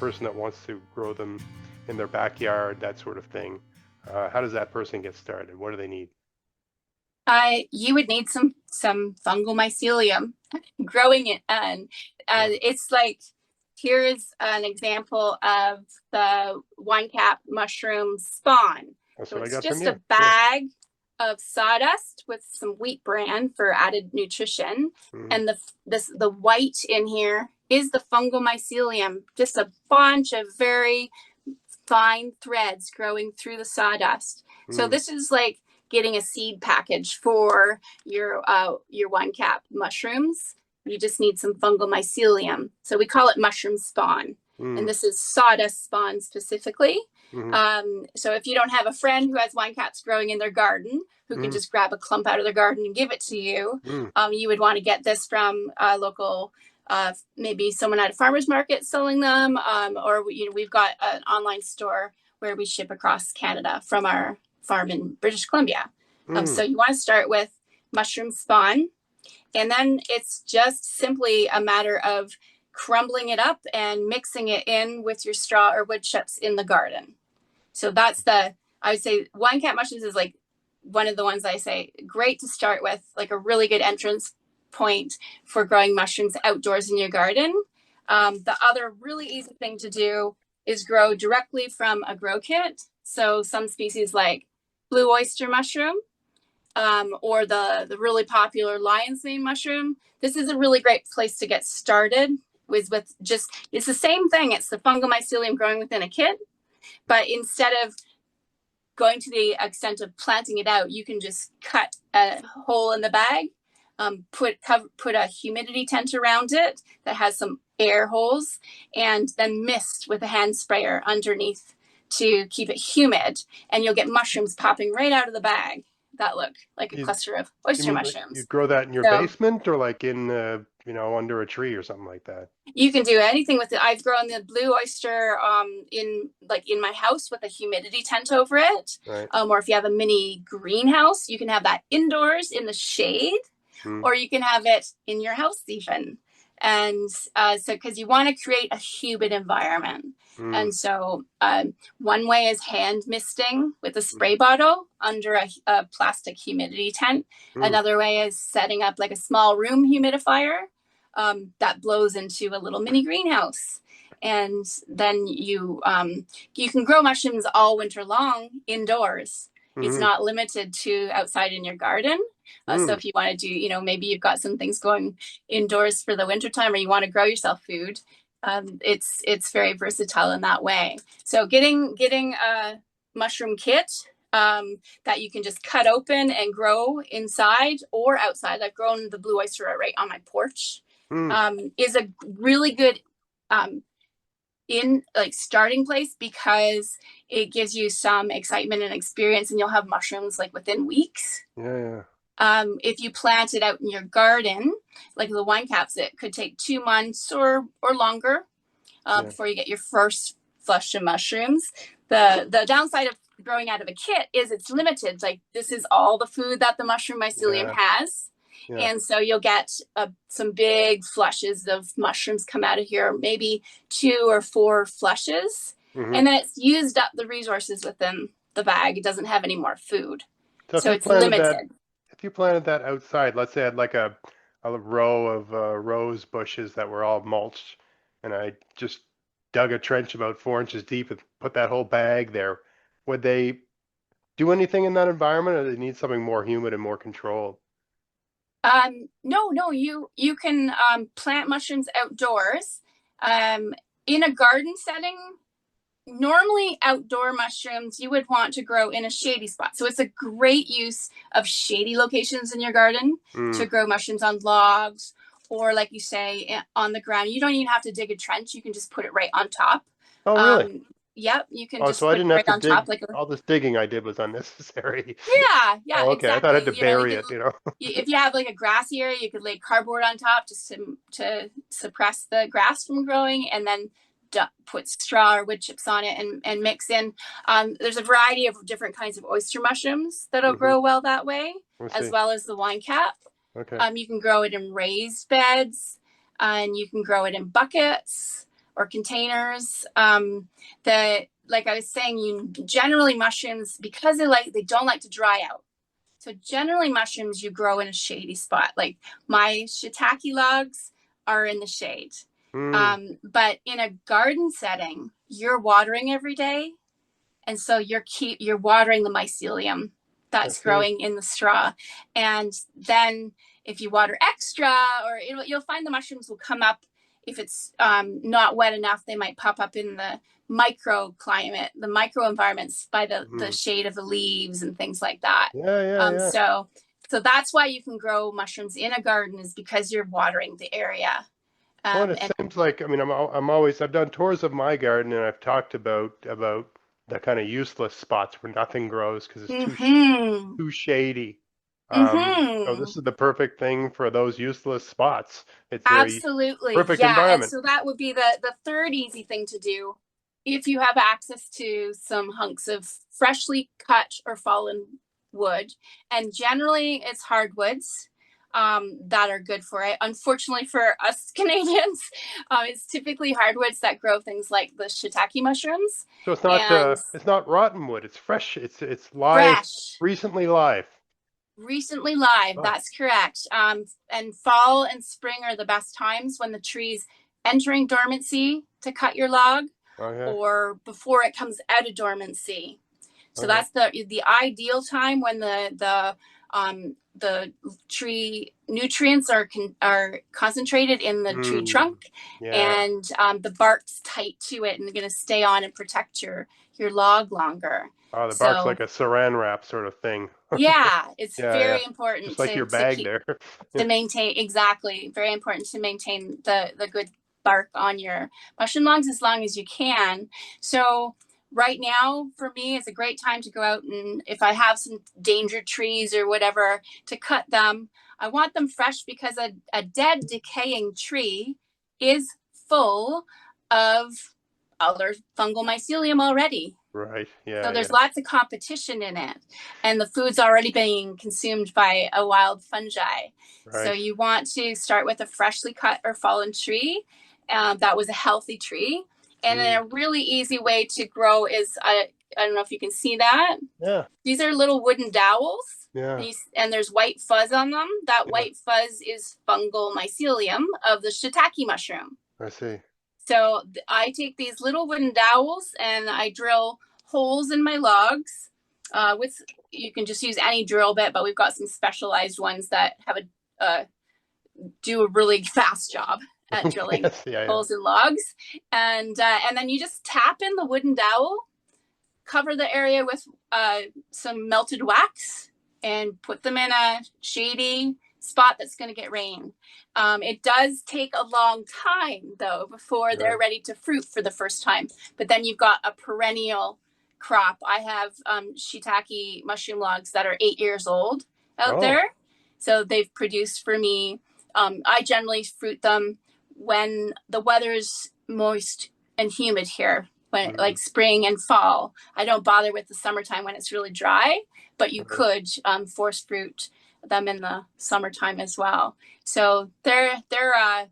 person that wants to grow them in their backyard, that sort of thing. How does that person get started? What do they need? You would need some fungal mycelium growing it, and Yeah. it's like here's an example of the one cap mushroom spawn. That's So what I it's got from just you. a Yeah. bag of sawdust with some wheat bran for added nutrition, Mm. and the white in here is the fungal mycelium, just a bunch of very fine threads growing through the sawdust. So Mm. this is like getting a seed package for your one cap mushrooms. You just need some fungal mycelium. So we call it mushroom spawn. And Mm. this is sawdust spawn specifically. Mm. So if you don't have a friend who has wine caps growing in their garden, who can Mm. just grab a clump out of their garden and give it to you, Mm. you would want to get this from a local maybe someone at a farmer's market selling them, or we've got an online store where we ship across Canada from our farm in British Columbia. So Mm. you want to start with mushroom spawn, and then it's just simply a matter of crumbling it up and mixing it in with your straw or wood chips in the garden. So I would say wine cap mushrooms is like one of the ones I say great to start with, like a really good entrance point for growing mushrooms outdoors in your garden. The other really easy thing to do is grow directly from a grow kit. So some species like blue oyster mushroom, or the really popular lion's mane mushroom. This is a really great place to get started with just, it's the same thing. It's the fungal mycelium growing within a kit, but instead of going to the extent of planting it out, you can just cut a hole in the bag, put a humidity tent around it that has some air holes, and then mist with a hand sprayer underneath to keep it humid, and you'll get mushrooms popping right out of the bag that look like a You, cluster of you oyster mean like you mushrooms. grow that in your So basement or like in, under a tree or something like that? you can do anything with it. I've grown the blue oyster in my house with a humidity tent over it. Right. Or if you have a mini greenhouse, you can have that indoors in the shade, Mm. or you can have it in your house even. And so, because you want to create a humid environment. Mm. And so, one way is hand misting with a Mm. spray bottle under a plastic humidity tent. Mm. Another way is setting up like a small room humidifier that blows into a little mini greenhouse. And then you can grow mushrooms all winter long indoors. It's Mm. not limited to outside in your garden. So Mm. if you want to do, maybe you've got some things going indoors for the wintertime, or you want to grow yourself food, it's very versatile in that way. So getting a mushroom kit that you can just cut open and grow inside or outside. I've grown the blue oyster right on my porch. Mm. Is a really good um, in like starting place, because it gives you some excitement and experience, and you'll have mushrooms like within weeks. Yeah, yeah, If you plant it out in your garden, like the wine caps, it could take 2 months or longer yeah, before you get your first flush of mushrooms. The downside of growing out of a kit is it's limited. Like this is all the food that the mushroom mycelium yeah, has. yeah. And so you'll get some big flushes of mushrooms come out of here, maybe 2 or 4 flushes. Hmm. And then it's used up the resources within the bag. It doesn't have any more food. So So it's limited. if you planted that outside, let's say I had like a row of rose bushes that were all mulched, and I just dug a trench about 4 inches deep and put that whole bag there, would they do anything in that environment, or do they need something more humid and more controlled? No, you can plant mushrooms outdoors. Um, in a garden setting, normally outdoor mushrooms you would want to grow in a shady spot. So it's a great use of shady locations in your garden Mm. to grow mushrooms on logs, or like you say, on the ground. You don't even have to dig a trench. You can just put it right on top. Oh, really? Um, yep, you can Oh, so just I put it didn't have right to on top dig. like a, All this digging I did was unnecessary. yeah, Oh, okay. I thought I had exactly. to You bury could, it. if you have like a grassy area, you could lay cardboard on top just to suppress the grass from growing, and then put straw or wood chips on it and mix in. There's a variety of different kinds of oyster mushrooms that'll Hmm. grow well that way, I as see. well as the wine cap. Okay. You can grow it in raised beds, and you can grow it in buckets. or containers. That, like I was saying, you generally mushrooms, because they don't like to dry out. So generally mushrooms you grow in a shady spot. Like my shiitake logs are in the shade. Mm, But in a garden setting, you're watering every day, and so you're watering the mycelium I that's see. growing in the straw. And then if you water extra, or you'll find the mushrooms will come up. If it's not wet enough, they might pop up in the microclimate, the micro environments by the Mm. shade of the leaves and things like that. Yeah, yeah, um, yeah. so so that's why you can grow mushrooms in a garden, is because you're watering the area. Well, and it And seems like, I mean, I'm always, I've done tours of my garden and I've talked about the kind of useless spots where nothing grows because it's mm-hmm, too shady. So mm-hmm. this is the perfect thing for those useless spots. It's a Absolutely. perfect Yeah. And environment. so that would be the third easy thing to do if you have access to some hunks of freshly cut or fallen wood. And generally, it's hardwoods that are good for it. Unfortunately, for us Canadians, it's typically hardwoods that grow things like the shiitake mushrooms So and it's not rotten wood. It's fresh. It's live, fresh. recently live. Recently live, Oh, that's correct. And fall and spring are the best times when the tree's entering dormancy to cut your log, okay, or before it comes out of dormancy. So okay. that's the ideal time when the tree nutrients are concentrated in the tree Mm, trunk, yeah. and the bark's tight to it and going to stay on and protect your log longer. Oh, the bark's So like a saran wrap sort of thing. yeah, it's Yeah, yeah. very important Just like to your to bag keep there. Yeah. to maintain, exactly, very important to maintain the good bark on your mushroom logs as long as you can. So right now for me is a great time to go out, and if I have some danger trees or whatever, to cut them. I want them fresh because a dead decaying tree is full of other fungal mycelium already. Right. So Yeah, there's yeah. lots of competition in it, and the food's already being consumed by a wild fungi. So Right. you want to start with a freshly cut or fallen tree that was a healthy tree. And then Mm, a really easy way to grow is I don't know if you can see that. yeah, These are little wooden dowels, yeah, and there's white fuzz on them. That yeah. white fuzz is fungal mycelium of the shiitake mushroom. I see. So I take these little wooden dowels and I drill holes in my logs. With You can just use any drill bit, but we've got some specialized ones that have do a really fast job at drilling Yes, yeah, yeah. holes in logs. And then you just tap in the wooden dowel, cover the area with some melted wax, and put them in a shady spot that's going to get rain. It does take a long time, though, before they're Right. ready to fruit for the first time. But then you've got a perennial crop. I have shiitake mushroom logs that are 8 years old out Oh, there. So they've produced for me. I generally fruit them when the weather's moist and humid here, when mm, like spring and fall. I don't bother with the summertime when it's really dry, but you right. could force fruit them in the summertime as well. So they're a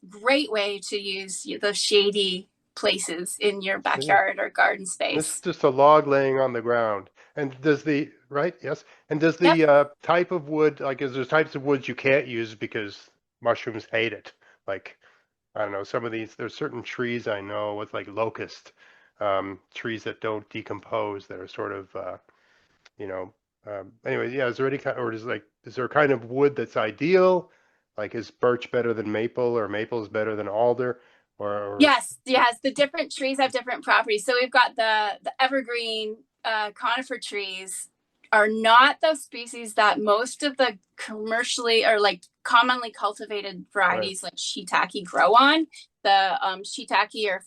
great way to use the shady places in your I see. backyard or garden This is space. just a log laying on the ground. And does the, right? Yes. And does Yep. the type of wood, like, is there types of woods you can't use because mushrooms hate it? Like, I don't know, some of these, there's certain trees I know with like locust, trees that don't decompose that are sort of, you know, anyway, yeah, is there any kind, or is there a kind of wood that's ideal? Like, is birch better than maple or maple is better than alder? Or Yes, yes. The different trees have different properties. So we've got the evergreen conifer trees are not those species that most of the commercially or like commonly cultivated right. varieties like shiitake grow on. The shiitake are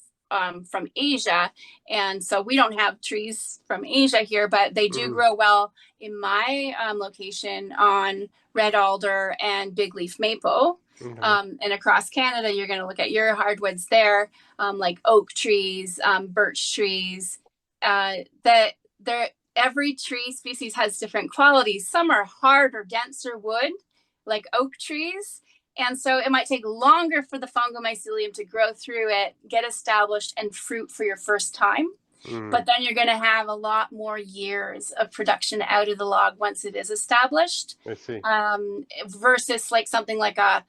from Asia, and so we don't have trees from Asia here, but they do Mm, grow well in my location on red alder and big leaf maple. okay. And across Canada, you're going to look at your hardwoods there, like oak trees, birch trees. That there, every tree species has different qualities. Some are hard or denser wood, like oak trees, And so it might take longer for the fungal mycelium to grow through it, get established, and fruit for your first time. Mm, But then you're going to have a lot more years of production out of the log once it is established, I see. versus like something like a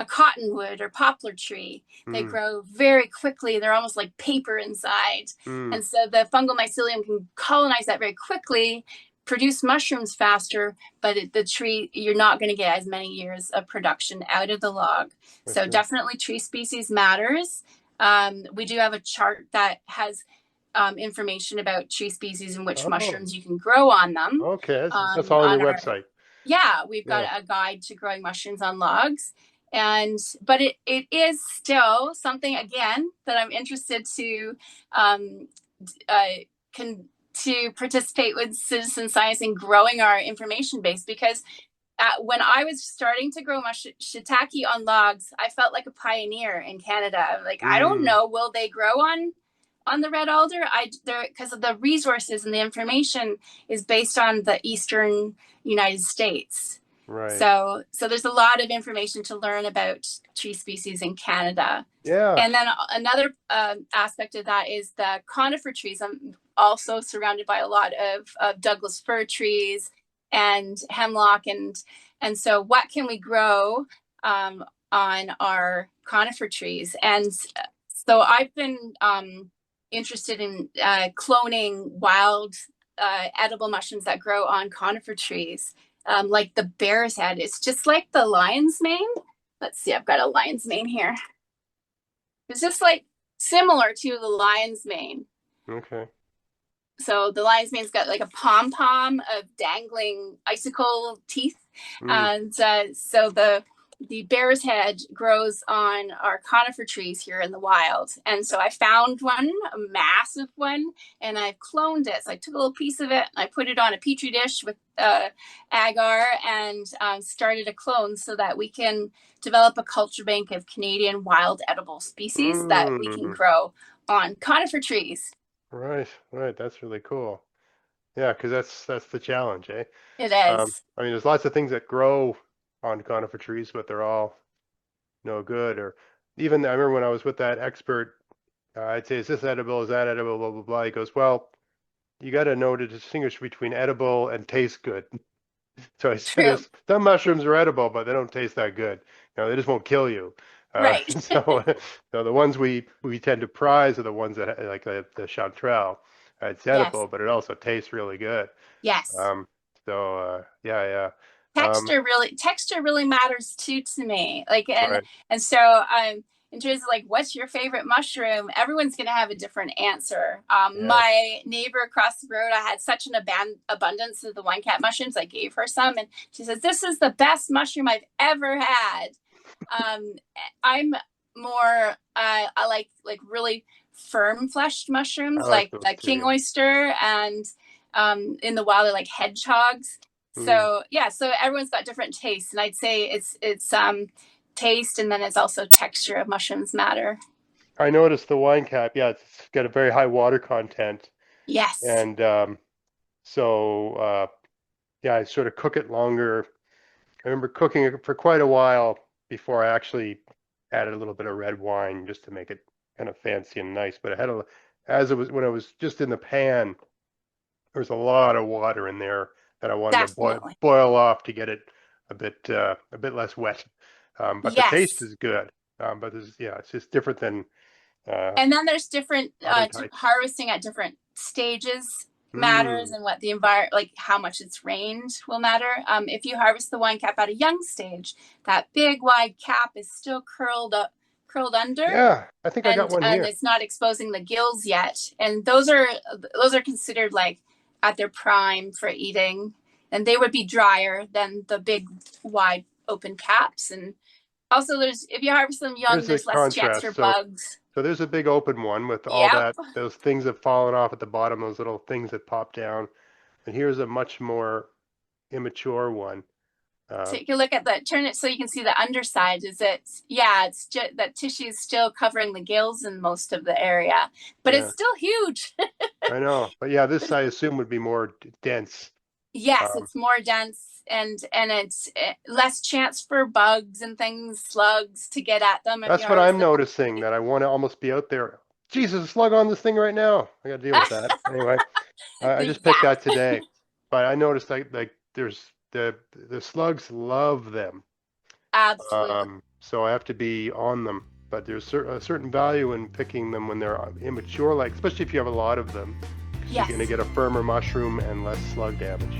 cottonwood or poplar tree. They Mm, grow very quickly. They're almost like paper inside. mm, And so the fungal mycelium can colonize that very quickly, produce mushrooms faster, but the tree, you're not going to get as many years of production out of the log. I So see. definitely tree species matters. We do have a chart that has information about tree species and which Oh, mushrooms you can grow on them. okay. That's all on your On our website. Yeah, we've got Yeah. a guide to growing mushrooms on logs. And but it is still something again that I'm interested to um, uh, can to participate with citizen science in growing our information base, because when I was starting to grow my shiitake on logs, I felt like a pioneer in Canada. Like, I don't Mm, know, will they grow on the red alder? I there because of the resources and the information is based on the eastern United States. right. So there's a lot of information to learn about tree species in Canada. Yeah. And then another aspect of that is the conifer trees. I'm also surrounded by a lot of Douglas fir trees and hemlock, and so what can we grow on our conifer trees? And so I've been interested in cloning wild edible mushrooms that grow on conifer trees, like the bear's head. It's just like the lion's mane. Let's see, I've got a lion's mane here. It's just like similar to the lion's mane. Okay. So the lion's mane's got like a pom pom of dangling icicle teeth, Mm, and so the bear's head grows on our conifer trees here in the wild. And so I found one, a massive one, and I've cloned it. So I took a little piece of it and I put it on a petri dish with agar, and started a clone so that we can develop a culture bank of Canadian wild edible species that we can mm, grow on conifer trees. right. Right. That's really cool. Yeah, because that's the challenge, eh? It is. I mean, there's lots of things that grow on conifer trees, but they're all no good. Or even I remember when I was with that expert, I'd say, "Is this edible? Is that edible?" Blah blah blah. He goes, "Well, you got to know to distinguish between edible and taste good." So I said, True. "There's some mushrooms are edible, but they don't taste that good. They just won't kill you." Right. So, so the ones we tend to prize are the ones that like the chanterelle. It's Yes. edible, but it also tastes really good. Yes. Um, so yeah, yeah. Texture really matters too to me. Like, Right. and so in terms of like what's your favorite mushroom, everyone's going to have a different answer. Yeah. My neighbor across the road, I had such an abundance of the wine cap mushrooms. I gave her some, and she says this is the best mushroom I've ever had. um, I'm more I like really firm fleshed I mushrooms like like those the king too. oyster, and in the wild I like hedgehogs. Mm. So yeah, so everyone's got different tastes, and I'd say it's taste, and then it's also texture of mushrooms matter. I noticed the wine cap. Yeah, it's got a very high water content, Yes, and so yeah, I sort of cook it longer. I remember cooking it for quite a while before I actually added a little bit of red wine just to make it kind of fancy and nice. But as it was when it was just in the pan, there was a lot of water in there that I wanted to definitely. boil off to get it a bit less wet. But the taste Yes. is good. But yeah, it's just different than uh, And then there's different other types. harvesting at different stages matters, Mm, and what the environment, like how much it's rained, will matter. If you harvest the wine cap at a young stage, that big wide cap is still curled under, yeah, I think I got one and here. it's not exposing the gills yet. And those are considered like at their prime for eating, and they would be drier than the big wide open caps. And also, there's if you harvest them young, There's a there's less chance for contrast. So bugs. there's a big open one with all Yep. that those things that fallen off at the bottom, those little things that pop down. And here's a much more immature one. Uh, Take a look at that. Turn it so you can see the underside. Is it? Yeah, it's just that tissue is still covering the gills in most of the area, but it's yeah, still huge. I know. But yeah, this I assume would be more dense. Yes, Um, it's more dense. and it's less chance for bugs and things, slugs to get at them if you That's what harvest I'm them. noticing, that I want to almost be out there. Jesus, a slug on this thing right now. I got to deal with that. Anyway, I just picked Yeah, that today, but I noticed like there's the slugs love them. absolutely. So I have to be on them. But there's a certain value in picking them when they're immature, like especially if you have a lot of them, because you're going to Yes. get a firmer mushroom and less slug damage.